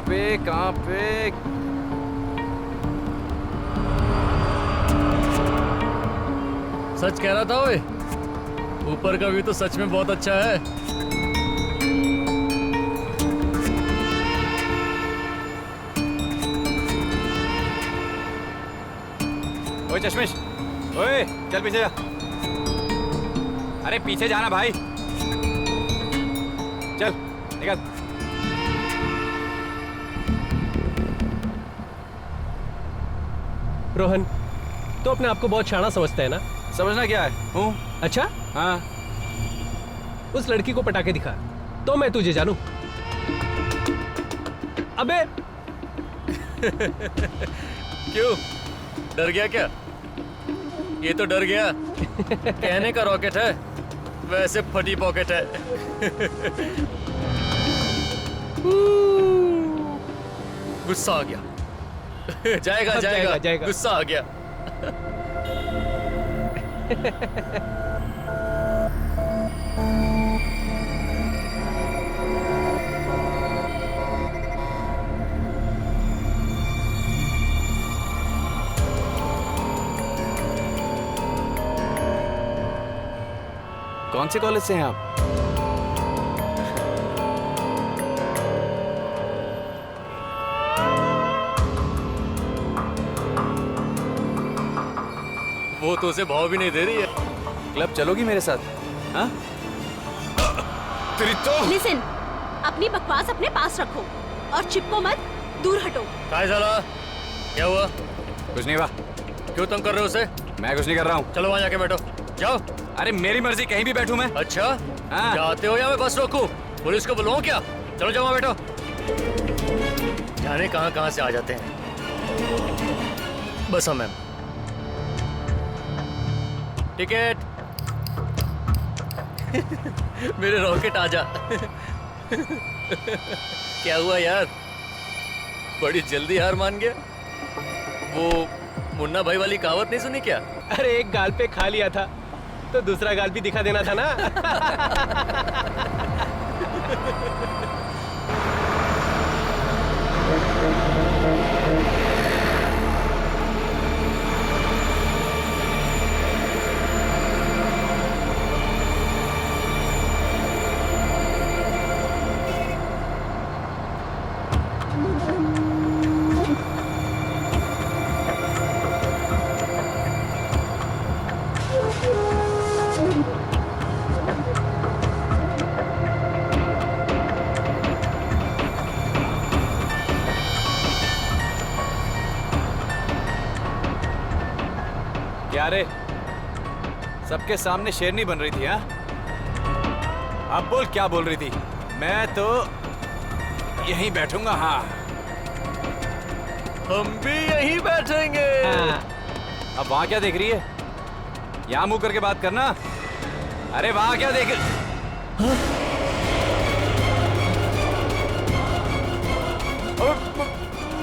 कहाँ पे? सच कह रहा था ओए, ऊपर का व्यू तो सच में बहुत अच्छा है। ओए चश्मिश, ओए चल पीछे जा। अरे पीछे जाना भाई, चल निकल। रोहन, तो अपने आप को बहुत शाना समझता है ना? समझना क्या है? हूँ। अच्छा, हाँ। उस लड़की को पटाके दिखा तो मैं तुझे जानू। अबे क्यों, डर गया क्या? ये तो डर गया। कहने का रॉकेट है, वैसे फटी पॉकेट है। गुस्सा आ गया। जाएगा। गुस्सा आ गया। कौन से कॉलेज से हैं आप? वो तो उसे भाव भी नहीं दे रही है। क्लब चलोगी मेरे साथ? हाँ? तेरी तो लिसन, अपनी बकवास अपने पास रखो और चिपको मत, दूर हटो। काय साला, क्या हुआ? कुछ नहीं हुआ। क्यों तंग कर रहे हो उसे? मैं कुछ नहीं कर रहा हूँ। चलो वहां जाके बैठो, जाओ। अरे मेरी मर्जी, कहीं भी बैठूं मैं। अच्छा, हाँ। जाते हो या मैं बस रोकूं? पुलिस को बुलाऊं क्या? चलो जाओ वहां बैठो। जाने कहां से आ जाते हैं। बस मैम, टिकट। मेरे रॉकेट आजा। क्या हुआ यार, बड़ी जल्दी हार मान गया? वो मुन्ना भाई वाली कहावत नहीं सुनी क्या? अरे एक गाल पे खा लिया था तो दूसरा गाल भी दिखा देना था ना। क्या रे, सबके सामने शेरनी बन रही थी? हाँ, अब बोल क्या बोल रही थी? मैं तो यहीं बैठूंगा। हाँ, हम भी यहीं बैठेंगे। हाँ। अब वहां क्या देख रही है? यहाँ मुंह करके बात करना। अरे वहां क्या देख?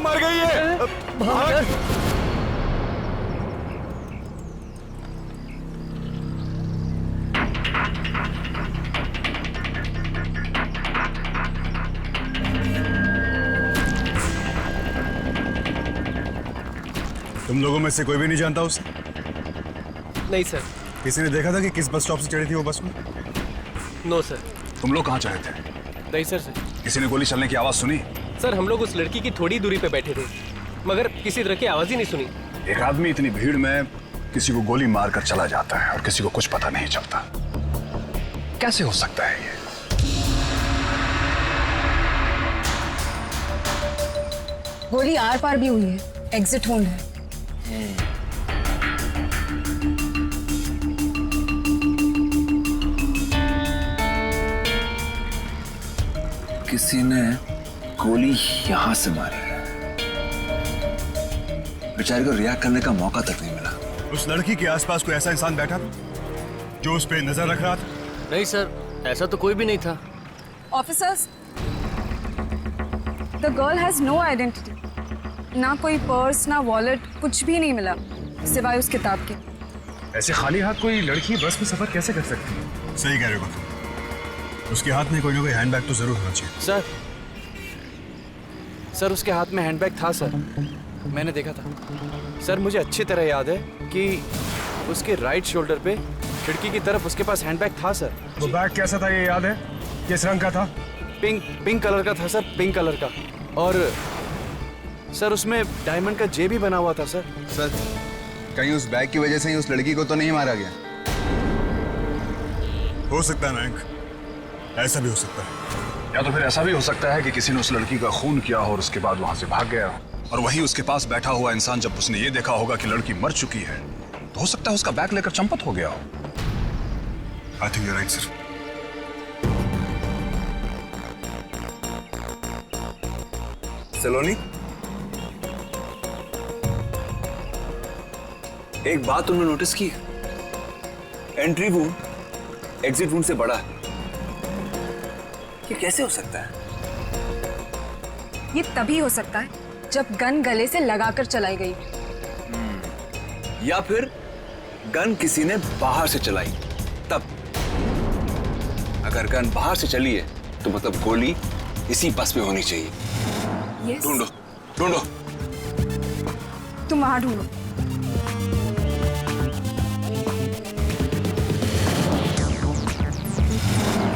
मर गई है। भाग। तुम लोगों में से कोई भी नहीं जानता उसे? नहीं सर। किसी ने देखा था कि किस बस स्टॉप से चढ़ी थी वो बस में? No sir. तुम लोग कहाँ चढ़े थे? नहीं सर। किसी ने गोली चलने की आवाज सुनी? सर हम लोग उस लड़की की थोड़ी दूरी पे बैठे थे, मगर किसी तरह की आवाज ही नहीं सुनी। एक आदमी इतनी भीड़ में किसी को गोली मारकर चला जाता है और किसी को कुछ पता नहीं चलता, कैसे हो सकता है ये? गोली आर पार भी हुई है, एग्जिट होल्ड है। किसी ने गोली यहां से मारी है। बेचारे को रिएक्ट करने का मौका तक नहीं मिला। उस लड़की के आसपास कोई ऐसा इंसान बैठा था जो उस पे नजर रख रहा था? नहीं सर, ऐसा तो कोई भी नहीं था। Officers, the girl has no identity. ना कोई पर्स, ना वॉलेट, कुछ भी नहीं मिला सिवाय उस किताब के। ऐसे खाली हाथ कोई लड़की बस में सफर कैसे कर सकती है? सही कह रहे हो तुम। उसके हाथ में कोई ना कोई हैंडबैग तो जरूर होना चाहिए। सर उसके हाथ में हैंडबैग था सर, मैंने देखा था। सर मुझे अच्छी तरह याद है कि उसके राइट शोल्डर पे खिड़की की तरफ उसके पास हैंडबैग था सर। वो बैग कैसा था ये याद है? किस रंग का था? पिंक कलर का था सर, पिंक कलर का। और सर उसमें डायमंड का जे भी बना हुआ था सर। सर कहीं उस बैग की वजह से ही उस लड़की को तो नहीं मारा गया? हो सकता है मयंक, ऐसा भी हो सकता है। या तो फिर ऐसा भी हो सकता है कि किसी ने उस लड़की का खून किया हो और उसके बाद वहां से भाग गया हो, और वहीं उसके पास बैठा हुआ इंसान जब उसने ये देखा होगा कि लड़की मर चुकी है तो हो सकता है उसका बैग लेकर चंपत हो गया हो। I think you right sir. Saloni, एक बात तुमने नोटिस की? एंट्री वुंड एग्जिट वुंड से बड़ा है। ये कैसे हो सकता है? ये तभी हो सकता है जब गन गले से लगाकर चलाई गई, या फिर गन किसी ने बाहर से चलाई तब। अगर गन बाहर से चली है तो मतलब गोली इसी बस में होनी चाहिए। Yes. ढूंढो ढूंढो। तुम वहां ढूंढो।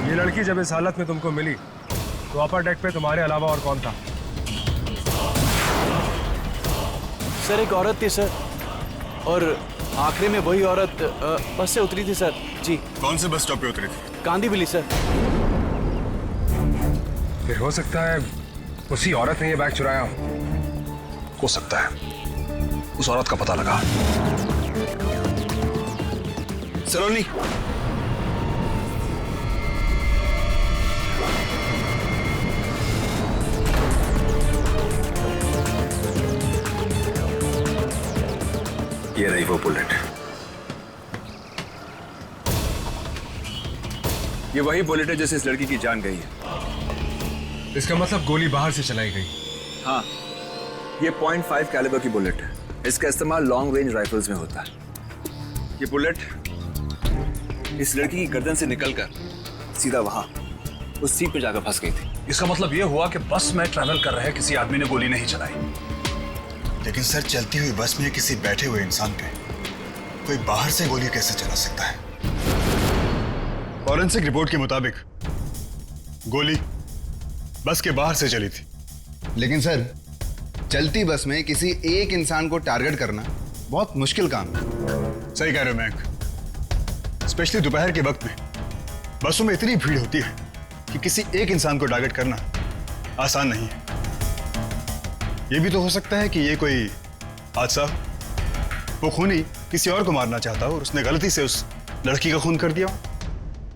ये लड़की जब इस हालत में तुमको मिली तो अपर डेक पे तुम्हारे अलावा और कौन था? सर एक औरत थी सर, और आखिरी में वही औरत बस से उतरी थी सर। जी। कौन से बस स्टॉप पे उतरी थी? कांदीवली सर। फिर हो सकता है उसी औरत ने ये बैग चुराया हो सकता है। उस औरत का पता लगा। सलोनी, ये रही वो बुलेट। ये वही बुलेट है जिससे इस लड़की की जान गई है। इसका मतलब गोली बाहर से चलाई गई। हाँ, ये .5 कैलिबर की बुलेट है। इसका इस्तेमाल लॉन्ग रेंज राइफल्स में होता है। ये बुलेट इस लड़की की गर्दन से निकलकर सीधा वहां उस सीट पे जाकर फंस गई थी। इसका मतलब ये हुआ कि बस में ट्रैवल कर रहे किसी आदमी ने गोली नहीं चलाई। लेकिन सर, चलती हुई बस में किसी बैठे हुए इंसान पे कोई बाहर से गोली कैसे चला सकता है? फॉरेंसिक रिपोर्ट के मुताबिक गोली बस के बाहर से चली थी। लेकिन सर चलती बस में किसी एक इंसान को टारगेट करना बहुत मुश्किल काम है। सही कह रहे हो मयंक, स्पेशली दोपहर के वक्त में बसों में इतनी भीड़ होती है कि किसी एक इंसान को टारगेट करना आसान नहीं है। ये भी तो हो सकता है कि ये कोई हादसा, वो खूनी किसी और को मारना चाहता हो और उसने गलती से उस लड़की का खून कर दिया हो।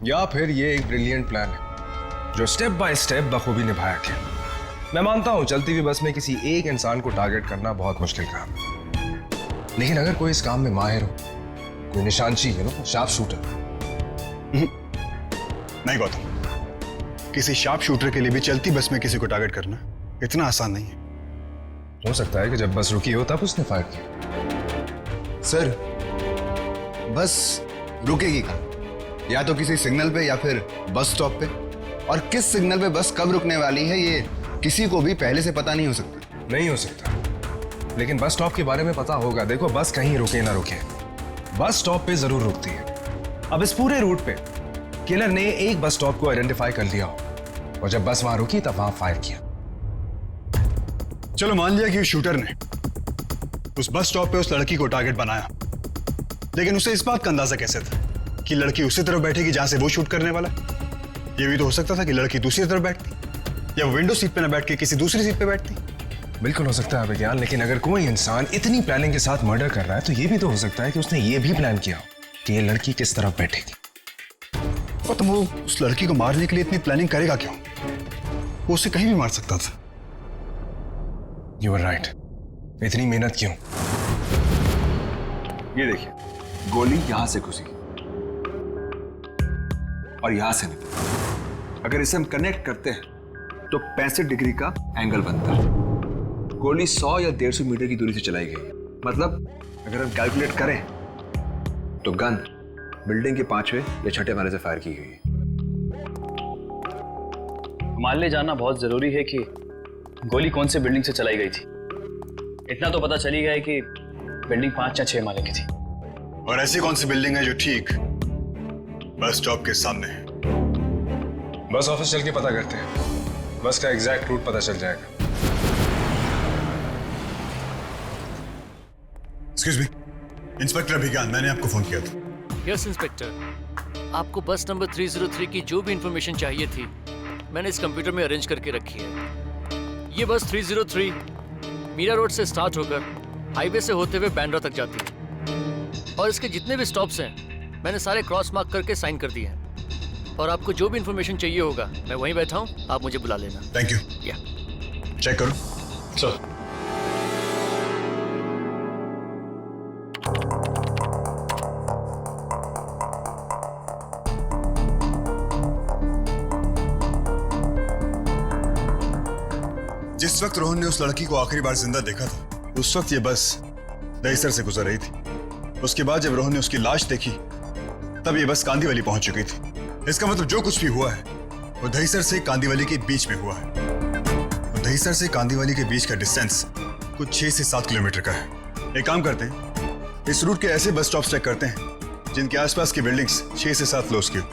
या फिर ये एक ब्रिलियंट प्लान है जो स्टेप बाय स्टेप बखूबी निभाया गया। मैं मानता हूं चलती हुई बस में किसी एक इंसान को टारगेट करना बहुत मुश्किल काम है, लेकिन अगर कोई इस काम में माहिर हो, कोई निशानची है, शार्प शूटर। नहीं गौतम, किसी शार्प शूटर के लिए भी चलती बस में किसी को टारगेट करना इतना आसान नहीं है। हो सकता है कि जब बस रुकी हो तब उसने फायर किया। सर बस रुकेगी कहाँ? या तो किसी सिग्नल पे या फिर बस स्टॉप पे, और किस सिग्नल पे बस कब रुकने वाली है ये किसी को भी पहले से पता नहीं हो सकता। नहीं हो सकता, लेकिन बस स्टॉप के बारे में पता होगा। देखो, बस कहीं रुके ना रुके, बस स्टॉप पे जरूर रुकती है। अब इस पूरे रूट पे किलर ने एक बस स्टॉप को आइडेंटिफाई कर लिया हो, और जब बस वहां रुकी तब वहां फायर किया। चलो मान लिया कि शूटर ने उस बस स्टॉप पे उस लड़की को टारगेट बनाया, लेकिन उसे इस बात का अंदाजा कैसे था कि लड़की उसी तरफ बैठेगी जहां से वो शूट करने वाला? ये भी तो हो सकता था कि लड़की दूसरी तरफ बैठती या विंडो सीट पे ना बैठ के किसी दूसरी सीट पे बैठती। बिल्कुल हो सकता है विज्ञान, लेकिन अगर कोई इंसान इतनी प्लानिंग के साथ मर्डर कर रहा है तो ये भी तो हो सकता है कि उसने ये भी प्लान किया कि ये लड़की किस तरफ बैठेगी। और तुम वो उस लड़की को मारने के लिए इतनी प्लानिंग करेगा क्यों? वो उसे कहीं भी मार सकता था। यू आर राइट, इतनी मेहनत क्यों? ये देखिए, गोली यहां से घुसी और यहां से निकली। अगर इसे हम कनेक्ट करते हैं तो 65 डिग्री का एंगल बनता है। गोली 100 या 150 मीटर की दूरी से चलाई गई। मतलब अगर हम कैलकुलेट करें तो गन बिल्डिंग के 5वें या 6ठे माले से फायर की गई है। मान ले जाना बहुत जरूरी है कि गोली कौन सी बिल्डिंग से चलाई गई थी इतना तो पता चली गया है कि बिल्डिंग 5 या 6 माले की थी। और ऐसी कौन सी बिल्डिंग है जो ठीक बस स्टॉप के सामने है? बस ऑफिस चल के पता करते हैं, बस का एग्जैक्ट रूट पता चल जाएगा। एक्सक्यूज मी, इंस्पेक्टर अभिज्ञान, मैंने आपको फोन किया था। यस इंस्पेक्टर, आपको बस नंबर 303 की जो भी इंफॉर्मेशन चाहिए थी मैंने इस कंप्यूटर में अरेंज करके रखी है। ये बस 303 मीरा रोड से स्टार्ट होकर हाईवे से होते हुए बैंड्रा तक जाती है और इसके जितने भी स्टॉप्स हैं मैंने सारे क्रॉस मार्क करके साइन कर दिए हैं। और आपको जो भी इंफॉर्मेशन चाहिए होगा मैं वहीं बैठा हूँ, आप मुझे बुला लेना। Thank you. या चेक करो सर। जिस वक्त रोहन ने उस लड़की को आखिरी बार जिंदा देखा था उस वक्त ये बस दहीसर से गुजर रही थी। उसके बाद जब रोहन ने उसकी लाश देखी तब ये बस कांदीवली पहुंच चुकी थी। इसका मतलब जो कुछ भी हुआ है वो दहीसर से कांदीवली के बीच में हुआ है। और दहीसर से कांदीवली के बीच का डिस्टेंस कुछ 6 से 7 किलोमीटर का है। एक काम करते हैं, इस रूट के ऐसे बस स्टॉप चेक करते हैं जिनके आसपास की बिल्डिंग्स 6 से 7 फ्लोर्स की हो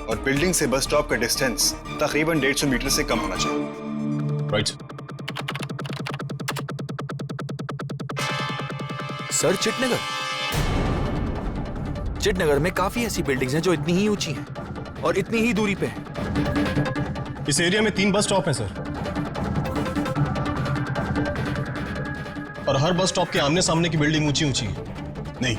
और बिल्डिंग से बस स्टॉप का डिस्टेंस तकरीबन 150 मीटर से कम होना चाहिए। राइट सर, चिटनगर में काफी ऐसी बिल्डिंग्स हैं जो इतनी ही ऊंची हैं और इतनी ही दूरी पे हैं। इस एरिया में 3 बस स्टॉप हैं सर, और हर बस स्टॉप के आमने सामने की बिल्डिंग ऊंची ऊंची है। नहीं,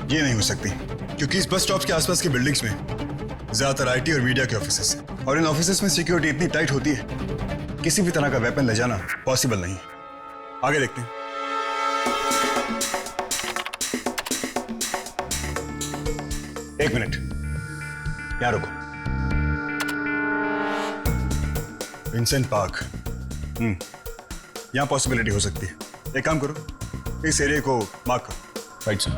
ये नहीं हो सकती क्योंकि इस बस स्टॉप के आसपास की बिल्डिंग्स में ज्यादातर आईटी और मीडिया के ऑफिसेस हैं और इन ऑफिसेस में सिक्योरिटी इतनी टाइट होती है किसी भी तरह का वेपन ले जाना पॉसिबल नहीं है। आगे देखते हैं। एक मिनट, यहां रुको। विंसेंट पार्क, यहां पॉसिबिलिटी हो सकती है। एक काम करो, इस एरिया को मार्क करो। Right sir.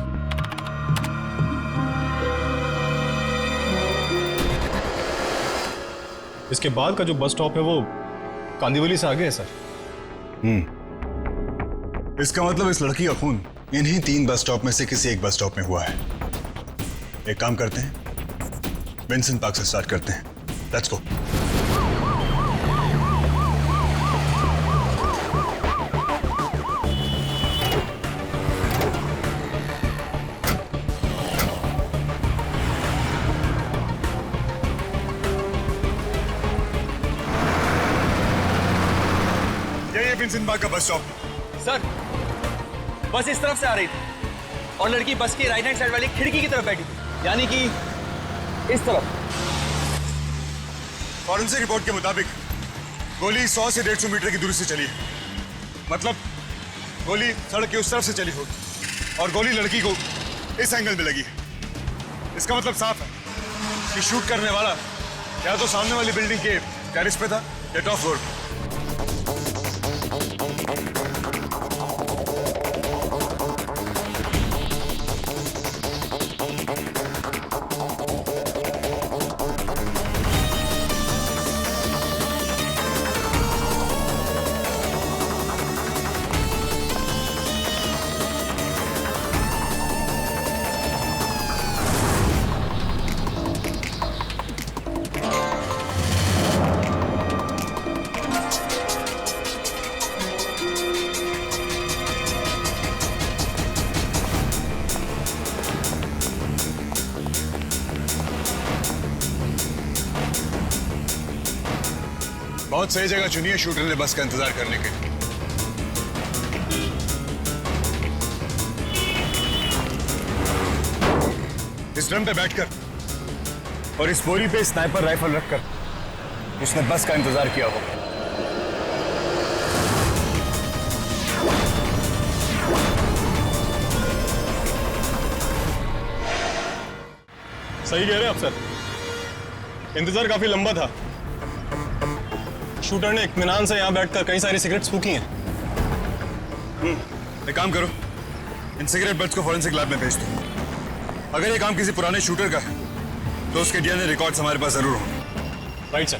इसके बाद का जो बस स्टॉप है वो कांदीवली से आगे है सर। इसका मतलब इस लड़की का खून इन्हीं 3 बस स्टॉप में से किसी एक बस स्टॉप में हुआ है। एक काम करते हैं, विंसेंट पार्क से स्टार्ट करते हैं। Let's go. यही विंसेंट पार्क का बस स्टॉप। सर, बस इस तरफ से आ रही थी और लड़की बस की राइट हैंड साइड वाली खिड़की की तरफ बैठी थी, यानी कि इस तरफ। फॉरेंसिक रिपोर्ट के मुताबिक गोली 100 से 150 मीटर की दूरी से चली है। मतलब गोली सड़क के उस तरफ से चली होगी और गोली लड़की को इस एंगल में लगी है। इसका मतलब साफ है कि शूट करने वाला या तो सामने वाली बिल्डिंग के टेरेस पे था या टॉप फ्लोर पे। बहुत सही जगह चुनी है शूटर ने बस का इंतजार करने के लिए। इस ड्रम पे बैठकर और इस बोरी पे स्नाइपर राइफल रखकर उसने बस का इंतजार किया होगा। सही कह रहे हैं आप सर, इंतजार काफी लंबा था। शूटर ने इत्मीनान से यहाँ बैठकर कई सारी सिगरेट्स फूकी हैं। एक काम करो, इन सिगरेट बट्स को फॉरेंसिक लैब में भेज दो। अगर ये काम किसी पुराने शूटर का है तो उसके डीएनए रिकॉर्ड्स हमारे पास जरूर होंगे। Right sir.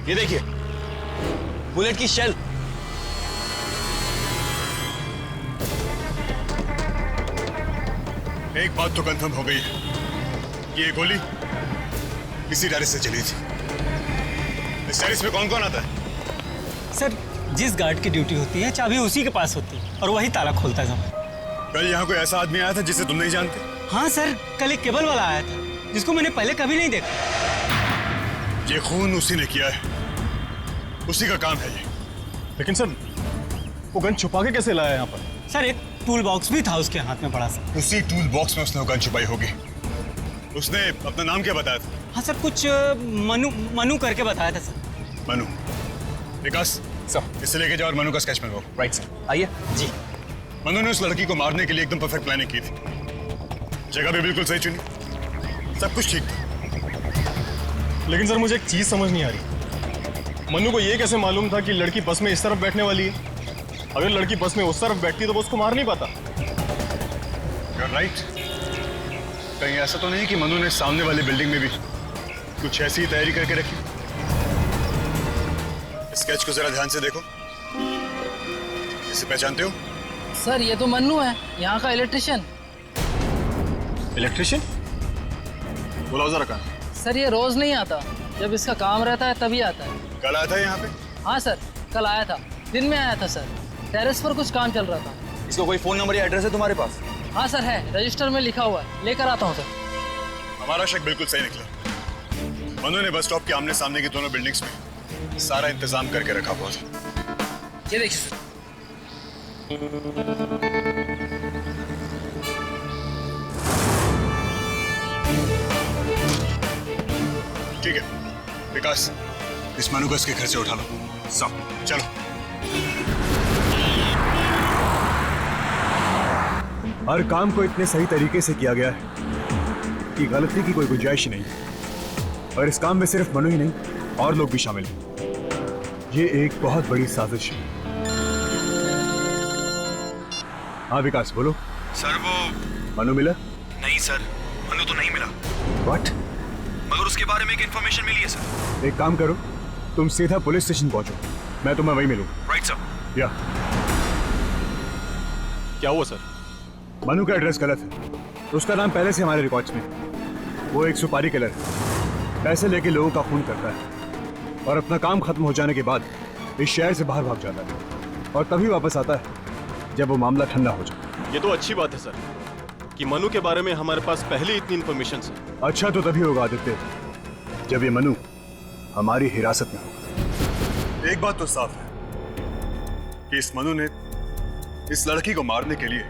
ये देखिए, बुलेट की शेल। एक बात तो कंफर्म हो गई है कि ये गोली इसी टेरेस से चली थी। इस टेरेस में कौन कौन आता है? सर, जिस गार्ड की ड्यूटी होती है चाबी उसी के पास होती है और वही ताला खोलता है सब। कल यहाँ कोई ऐसा आदमी आया था जिसे तुम नहीं जानते? हाँ सर, कल एक केबल वाला आया था जिसको मैंने पहले कभी नहीं देखा। ये खून उसी ने किया है, उसी का काम है ये। लेकिन सर, वो गन छुपा के कैसे लाया यहाँ पर? सर, एक टूल बॉक्स भी था उसके हाथ में बड़ा सा। उसी टूल बॉक्स में उसने वो गन छुपाई होगी। उसने अपना नाम क्या बताया था? हाँ सर, कुछ मनु करके बताया था सर। मनु। विकास सर, इसे लेके जाओ और मनु का स्केच बनवाओ। राइट सर, आइए। जी। मनु ने उस लड़की को मारने के लिए एकदम परफेक्ट प्लानिंग की थी। जगह भी बिल्कुल सही चुनी, सब कुछ ठीक था। लेकिन सर, मुझे एक चीज समझ नहीं आ रही। मनु को ये कैसे मालूम था कि लड़की बस में इस तरफ बैठने वाली है? अगर लड़की बस में उस तरफ बैठती तो वो उसको मार नहीं पाता। You're right। कहीं ऐसा तो नहीं कि मनु ने सामने वाली बिल्डिंग में भी कुछ ऐसी ही तैयारी करके रखी? स्केच को जरा ध्यान से देखो। इसे पहचानते हो? सर, ये तो मन्नू है, यहाँ का इलेक्ट्रिशियन। इलेक्ट्रिशियन? बुलाओ जरा कहाँ? सर, ये रोज नहीं आता, जब इसका काम रहता है तभी आता है। कल आया था यहाँ पे? हाँ सर, कल आया था, दिन में आया था सर। टेरेस पर कुछ काम चल रहा था। इसका कोई फोन नंबर या एड्रेस है तुम्हारे पास? हाँ सर है, रजिस्टर में लिखा हुआ है, लेकर आता हूँ सर। हमारा शक बिल्कुल सही निकला। मनु ने बस स्टॉप के आमने सामने की दोनों बिल्डिंग्स में सारा इंतजाम करके रखा हुआ था। ये देखिए सर। ठीक है विकास, इस मनु को इसके घर से उठा लो। सब चलो। हर काम को इतने सही तरीके से किया गया है कि गलती की कोई गुंजाइश ही नहीं। और इस काम में सिर्फ मनु ही नहीं, और लोग भी शामिल हैं। ये एक बहुत बड़ी साजिश है। हाँ विकास, बोलो। सर, वो मनु मिला? नहीं सर, मनु तो नहीं मिला। व्हाट? मगर उसके बारे में एक इन्फॉर्मेशन मिली है सर। एक काम करो, तुम सीधा पुलिस स्टेशन पहुंचो, मैं तुम्हें वहीं मिलूं। Right sir. या क्या हुआ सर? मनु का एड्रेस गलत है। उसका नाम पहले से हमारे रिकॉर्ड्स में है। वो एक सुपारी किलर है, पैसे लेके लोगों का खून करता है और अपना काम खत्म हो जाने के बाद इस शहर से बाहर भाग जाता है और तभी वापस आता है जब वो मामला ठंडा हो जाए। ये तो अच्छी बात है सर कि मनु के बारे में हमारे पास पहले इतनी इन्फॉर्मेशन है। अच्छा तो तभी होगा आदित्य, जब ये मनु हमारी हिरासत में होगा। एक बात तो साफ है कि इस मनु ने इस लड़की को मारने के लिए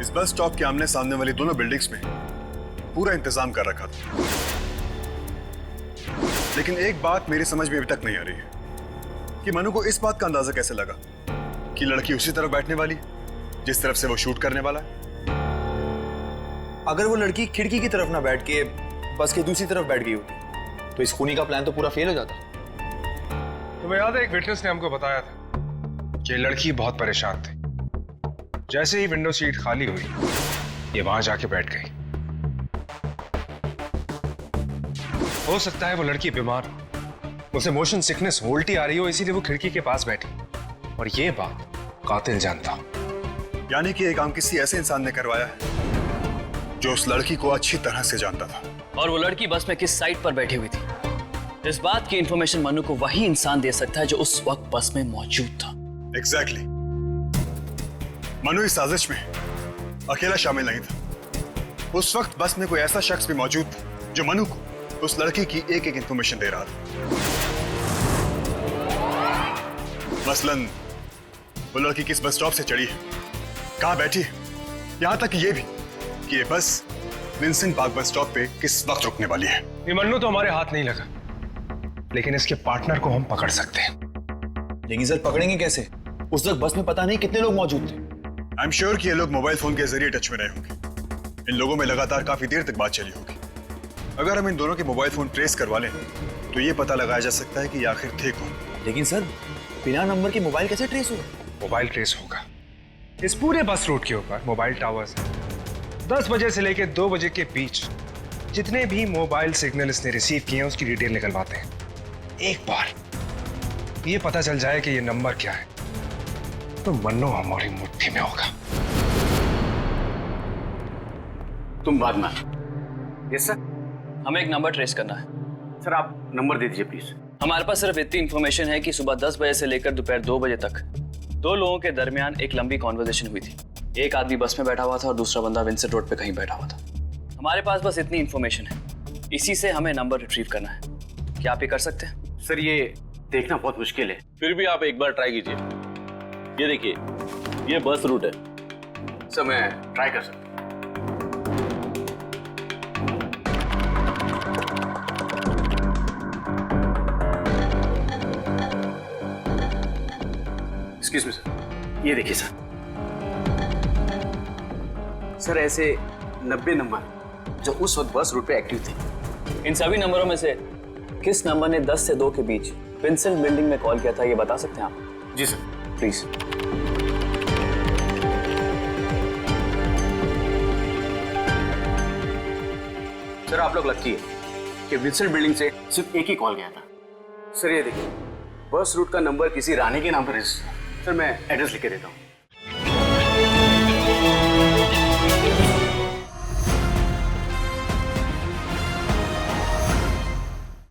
इस बस स्टॉप के आमने सामने वाली दोनों बिल्डिंग्स में पूरा इंतजाम कर रखा था। लेकिन एक बात मेरी समझ में अभी तक नहीं आ रही है कि मनु को इस बात का अंदाजा कैसे लगा कि लड़की उसी तरफ बैठने वाली जिस तरफ से वो शूट करने वाला है। अगर वो लड़की खिड़की की तरफ ना बैठ के बस के दूसरी तरफ बैठ गई होती तो इस खूनी का प्लान तो पूरा फेल हो जाता। तुम्हें याद है, एक विटनेस ने हमको बताया था कि लड़की बहुत परेशान थी। जैसे ही विंडो सीट खाली हुई, ये वहां जाके बैठ गई। हो सकता है वो लड़की बीमार हो, उसे मोशन सिकनेस, उल्टी आ रही हो, इसीलिए वो खिड़की के पास बैठी। और ये बात कातिल जानता। यानी कि ये काम किसी ऐसे इंसान ने करवाया है जो उस लड़की को अच्छी तरह से जानता था। और वो लड़की बस में किस साइड पर बैठी हुई थी, इस बात की इंफॉर्मेशन मनु को वही इंसान दे सकता है जो उस वक्त बस में मौजूद था। एग्जैक्टली। मनु इस साजिश में अकेला शामिल नहीं था। उस वक्त बस में कोई ऐसा शख्स भी मौजूद था जो मनु को उस लड़की की एक एक इंफॉर्मेशन दे रहा था। मसलन वो लड़की किस बस स्टॉप से चढ़ी है, कहां बैठी है, यहां तक ये भी कि ये बस विंसेंट पार्क बस स्टॉप पे किस वक्त रुकने वाली है। ये मन्नू तो हमारे हाथ नहीं लगा, लेकिन इसके पार्टनर को हम पकड़ सकते हैं। लेकिन सर, पकड़ेंगे कैसे? उस वक्त बस में पता नहीं कितने लोग मौजूद थे। आई एम श्योर कि ये लोग मोबाइल फोन के जरिए टच में रहे होंगे। इन लोगों में लगातार काफी देर तक बात चली होगी। अगर हम इन दोनों के मोबाइल फोन ट्रेस करवा लें तो ये पता लगाया जा सकता है कि आखिर थे कौन। लेकिन सर, बिना नंबर के मोबाइल कैसे ट्रेस होगा? मोबाइल ट्रेस होगा। इस पूरे बस रूट के ऊपर मोबाइल टावर्स हैं। 10 बजे से लेकर 2 बजे के बीच जितने भी मोबाइल सिग्नल इसने रिसीव किए हैं उसकी डिटेल निकलवाते हैं। एक बार ये पता चल जाए कि ये नंबर क्या है तो मन्नू हमारी मुट्ठी में होगा। तुम बाद में। Yes sir. हमें एक नंबर ट्रेस करना है। सर आप नंबर दे दीजिए प्लीज। हमारे पास सिर्फ इतनी इंफॉर्मेशन है कि सुबह 10 बजे से लेकर दोपहर 2 बजे तक 2 लोगों के दरमियान एक लंबी कॉन्वर्सेशन हुई थी। एक आदमी बस में बैठा हुआ था और दूसरा बंदा विंसेंट रोड पे कहीं बैठा हुआ था। हमारे पास बस इतनी इंफॉर्मेशन है, इसी से हमें नंबर रिट्रीव करना है। क्या आप ये कर सकते हैं? सर ये देखना बहुत मुश्किल है। फिर भी आप एक बार ट्राई कीजिए। ये देखिए, ये बस रूट है। सर मैं ट्राई कर सकता हूँ। एक्सक्यूज मी सर, ये देखिए सर। सर ऐसे 90 नंबर जो उस वक्त बस रूट पे एक्टिव थे। इन सभी नंबरों में से किस नंबर ने 10 से 2 के बीच विंसेंट बिल्डिंग में कॉल किया था, ये बता सकते हैं आप? जी सर। प्लीज। सर आप लोग लकी है कि विंसेंट बिल्डिंग से सिर्फ एक ही कॉल गया था। सर ये देखिए, बस रूट का नंबर किसी रानी के नाम पर रजिस्टर। सर मैं एड्रेस लिख के देता हूँ।